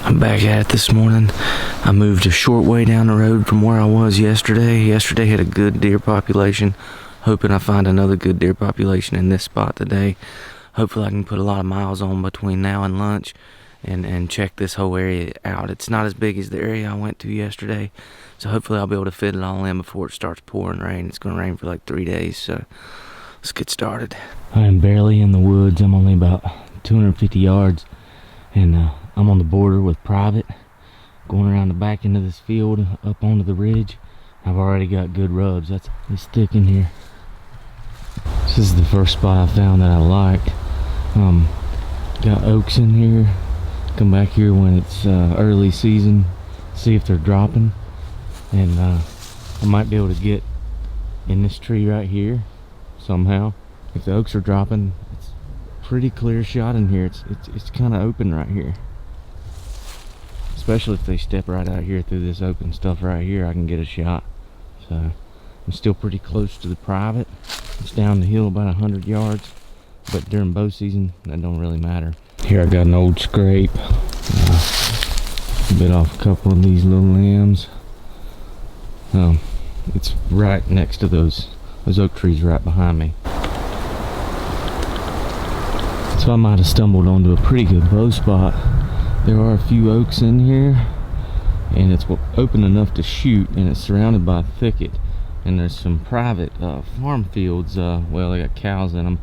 I'm back at it this morning. I moved a short way down the road from where I was yesterday. Yesterday had a good deer population. Hoping I find another good deer population in this spot today. Hopefully I can put a lot of miles on between now and lunch and check this whole area out. It's not as big as the area I went to yesterday, so hopefully I'll be able to fit it all in before it starts pouring rain. It's going to rain for like 3 days, so let's get started. I am barely in the woods. I'm only about 250 yards, and I'm on the border with private, going around the back end of this field up onto the ridge. I've already got good rubs. That's thick in here. This is the first spot I found that I like. Got oaks in here. Come back here when it's early season, see if they're dropping, and I might be able to get in this tree right here somehow. If the oaks are dropping, it's pretty clear shot in here. It's kind of open right here, especially if they step right out here through this open stuff right here. I can get a shot. So I'm still pretty close to the private. It's down the hill about 100 yards, but during bow season that don't really matter. Here I got an old scrape. Bit off a couple of these little limbs. It's right next to those oak trees right behind me. So I might have stumbled onto a pretty good bow spot. There are a few oaks in here, and it's open enough to shoot, and it's surrounded by a thicket. And there's some private farm fields. Well, they got cows in them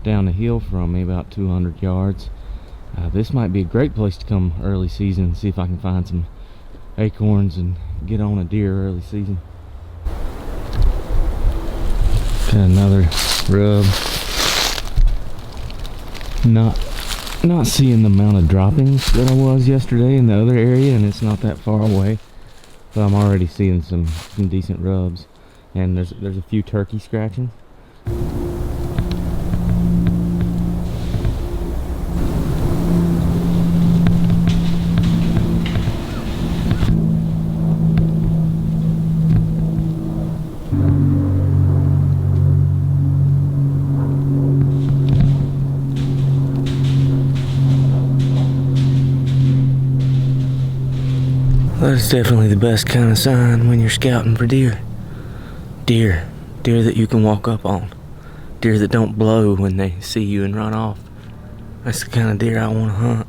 down the hill from me about 200 yards. This might be a great place to come early season and see if I can find some acorns and get on a deer early season. Got another rub. Not seeing the amount of droppings that I was yesterday in the other area, and it's not that far away, but I'm already seeing some decent rubs, and there's a few turkey scratching. That's definitely the best kind of sign when you're scouting for deer. Deer that you can walk up on. Deer that don't blow when they see you and run off. That's the kind of deer I want to hunt.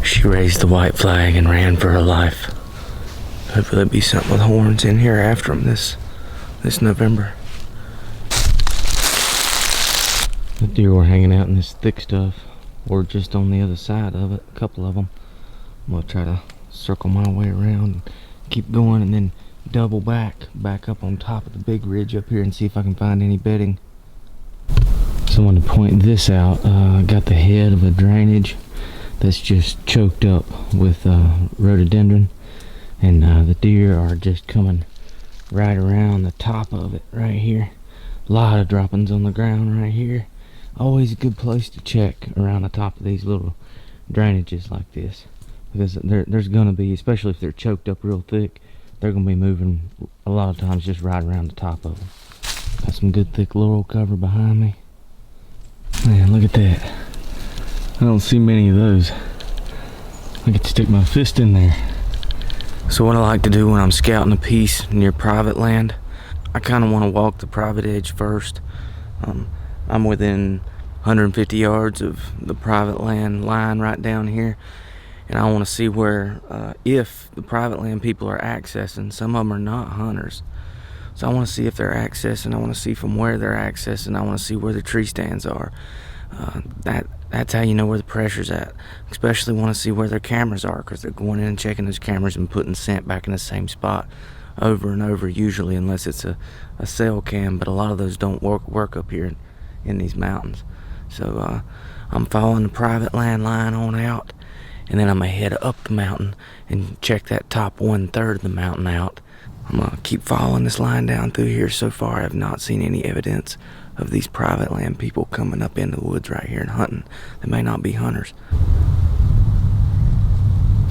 She raised the white flag and ran for her life. Hopefully there'll be something with horns in here after them this November. The deer were hanging out in this thick stuff, or just on the other side of it, a couple of them. I'm gonna try to circle my way around and keep going, and then double back up on top of the big ridge up here and see if I can find any bedding. So I want to point this out. I got the head of a drainage that's just choked up with rhododendron, and the deer are just coming right around the top of it right here. A lot of droppings on the ground right here. Always a good place to check around the top of these little drainages like this, because there's gonna be, especially if they're choked up real thick, they're gonna be moving a lot of times just right around the top of them. Got some good thick laurel cover behind me. Man, look at that. I don't see many of those. I get to stick my fist in there. So what I like to do when I'm scouting a piece near private land, I kind of want to walk the private edge first. I'm within 150 yards of the private land line right down here, and I want to see where, if the private land people are accessing. Some of them are not hunters, so I want to see if they're accessing. I want to see from where they're accessing. I want to see where the tree stands are. That's how you know where the pressure's at. Especially want to see where their cameras are, because they're going in and checking those cameras and putting scent back in the same spot over and over, usually, unless it's a cell cam, but a lot of those don't work up here in these mountains. So I'm following the private land line on out, and then I'm gonna head up the mountain and check that top 1/3 of the mountain out. I'm gonna keep following this line down through here. So far I have not seen any evidence of these private land people coming up in the woods right here and hunting. They may not be hunters.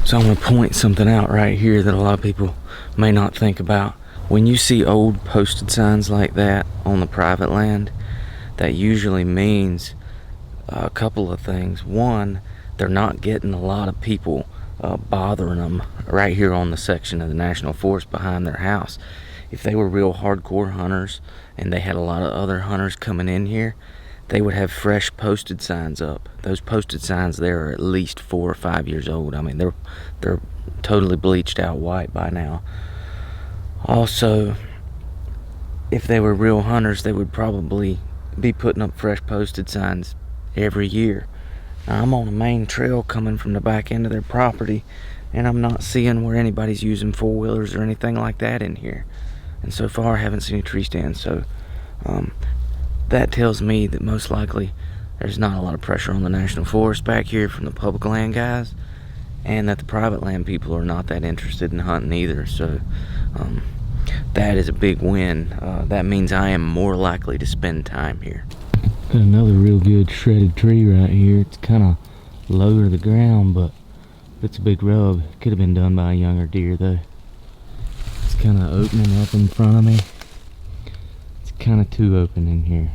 So I'm gonna point something out right here that a lot of people may not think about. When you see old posted signs like that on the private land, that usually means a couple of things. One, they're not getting a lot of people bothering them right here on the section of the National Forest behind their house. If they were real hardcore hunters and they had a lot of other hunters coming in here, they would have fresh posted signs up. Those posted signs there are at least 4 or 5 years old. I mean, they're totally bleached out white by now. Also, if they were real hunters, they would probably be putting up fresh posted signs every year. Now, I'm on a main trail coming from the back end of their property, and I'm not seeing where anybody's using four-wheelers or anything like that in here. And so far, I haven't seen a tree stand, so that tells me that most likely there's not a lot of pressure on the National Forest back here from the public land guys, and that the private land people are not that interested in hunting either. So that is a big win. That means I am more likely to spend time here. Got another real good shredded tree right here. It's kind of low to the ground, but it's a big rub. Could have been done by a younger deer though. It's kind of opening up in front of me. It's kind of too open in here.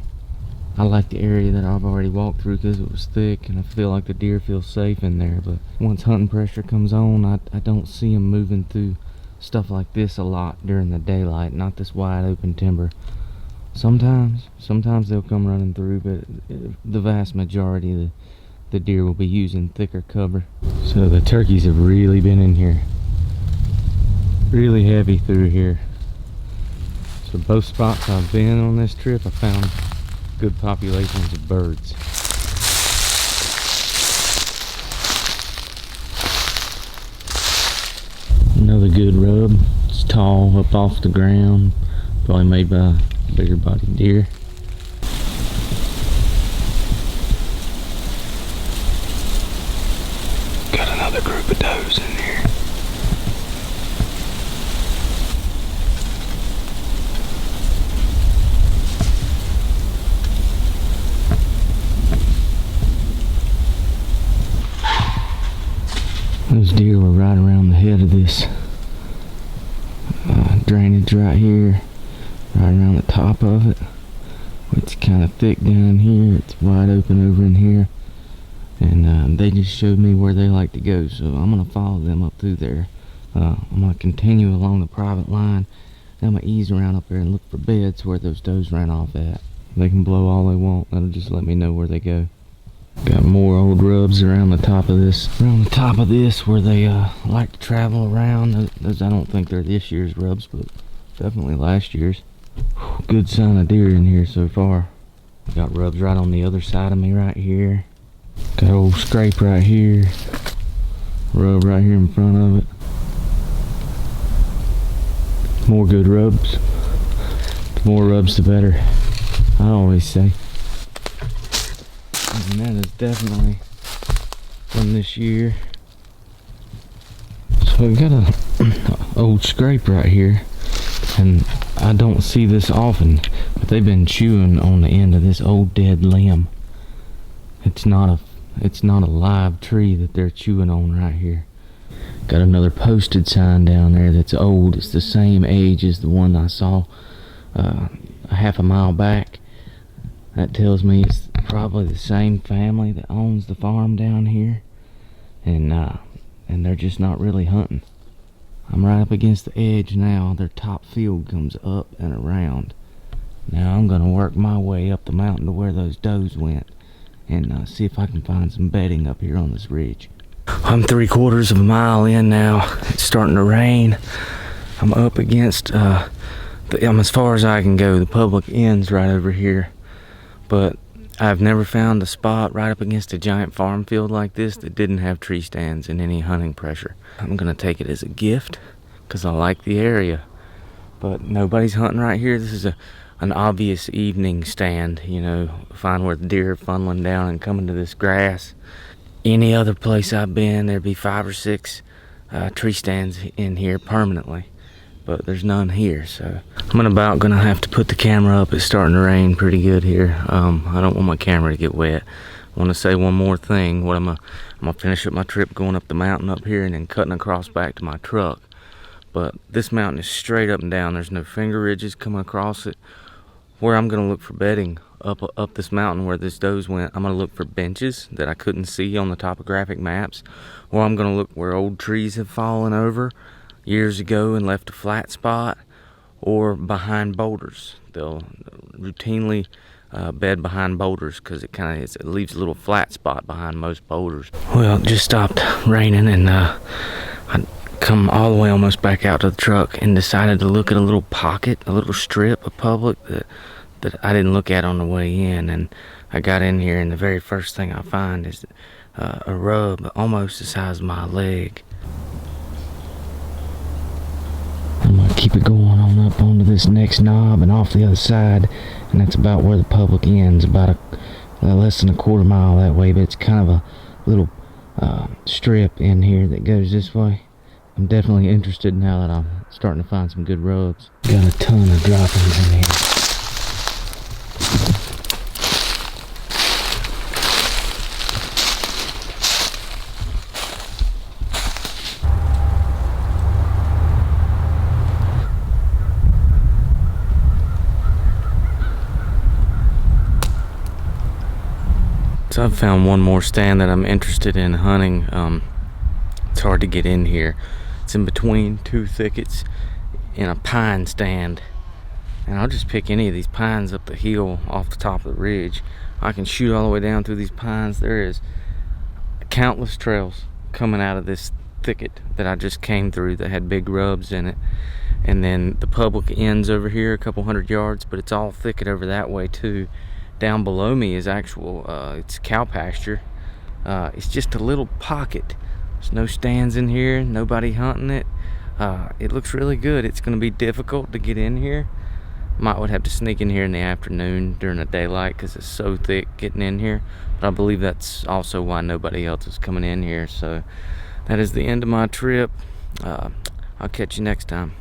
I like the area that I've already walked through because it was thick, and I feel like the deer feel safe in there. But once hunting pressure comes on, I don't see them moving through stuff like this a lot during the daylight, not this wide open timber. Sometimes they'll come running through, but the vast majority of the deer will be using thicker cover. So the turkeys have really been in here, really heavy through here. So both spots I've been on this trip, I found good populations of birds. Another good rub. It's tall, up off the ground, probably made by a bigger bodied deer. Got another group of does in here. Those deer were right around the head of this drainage right here, right around the top of it. It's kind of thick down here, it's wide open over in here, and they just showed me where they like to go, so I'm going to follow them up through there. I'm going to continue along the private line, then I'm going to ease around up there and look for beds where those does ran off at. They can blow all they want, that'll just let me know where they go. Got more old rubs around the top of this. Where they like to travel around. Those I don't think they're this year's rubs, but definitely last year's. Good sign of deer in here so far. Got rubs right on the other side of me right here. Got old scrape right here. Rub right here in front of it. More good rubs. The more rubs the better, I always say. And that is definitely from this year. So we got a old scrape right here, and I don't see this often, but they've been chewing on the end of this old dead limb. It's not a live tree that they're chewing on right here. Got another posted sign down there that's old. It's the same age as the one I saw a half a mile back. That tells me it's probably the same family that owns the farm down here, and they're just not really hunting. I'm right up against the edge now. Their top field comes up and around. Now I'm gonna work my way up the mountain to where those does went, and see if I can find some bedding up here on this ridge. I'm 3/4 of a mile in now. It's starting to rain. I'm up against I'm as far as I can go. The public ends right over here, but I've never found a spot right up against a giant farm field like this that didn't have tree stands and any hunting pressure. I'm gonna take it as a gift because I like the area, but nobody's hunting right here. This is an obvious evening stand, you know, find where the deer are funneling down and coming to this grass. Any other place I've been, there'd be 5 or 6 tree stands in here permanently, but there's none here. So I'm about gonna have to put the camera up. It's starting to rain pretty good here. I don't want my camera to get wet. I want to say one more thing. I'm gonna finish up my trip going up the mountain up here and then cutting across back to my truck. But this mountain is straight up and down. There's no finger ridges coming across it. Where I'm gonna look for bedding up this mountain where this does went, I'm gonna look for benches that I couldn't see on the topographic maps, or I'm gonna look where old trees have fallen over years ago and left a flat spot, or behind boulders. They'll routinely bed behind boulders because it leaves a little flat spot behind most boulders. Well, it just stopped raining, and I come all the way almost back out to the truck and decided to look at a little pocket, a little strip of public that I didn't look at on the way in. And I got in here, and the very first thing I find is a rub almost the size of my leg. I'm gonna keep it going on up onto this next knob and off the other side, and that's about where the public ends, about less than a quarter mile that way, but it's kind of a little strip in here that goes this way. I'm definitely interested now that I'm starting to find some good rubs. Got a ton of droppings in here. So I've found one more stand that I'm interested in hunting. It's hard to get in here. It's in between two thickets in a pine stand. And I'll just pick any of these pines up the hill off the top of the ridge. I can shoot all the way down through these pines. There is countless trails coming out of this thicket that I just came through that had big rubs in it. And then the public ends over here a couple 100 yards, but it's all thicket over that way too. Down below me is actual, it's cow pasture. It's just a little pocket. There's no stands in here, nobody hunting it. It looks really good. It's gonna be difficult to get in here. Would have to sneak in here in the afternoon during the daylight because it's so thick getting in here. But I believe that's also why nobody else is coming in here. So that is the end of my trip. I'll catch you next time.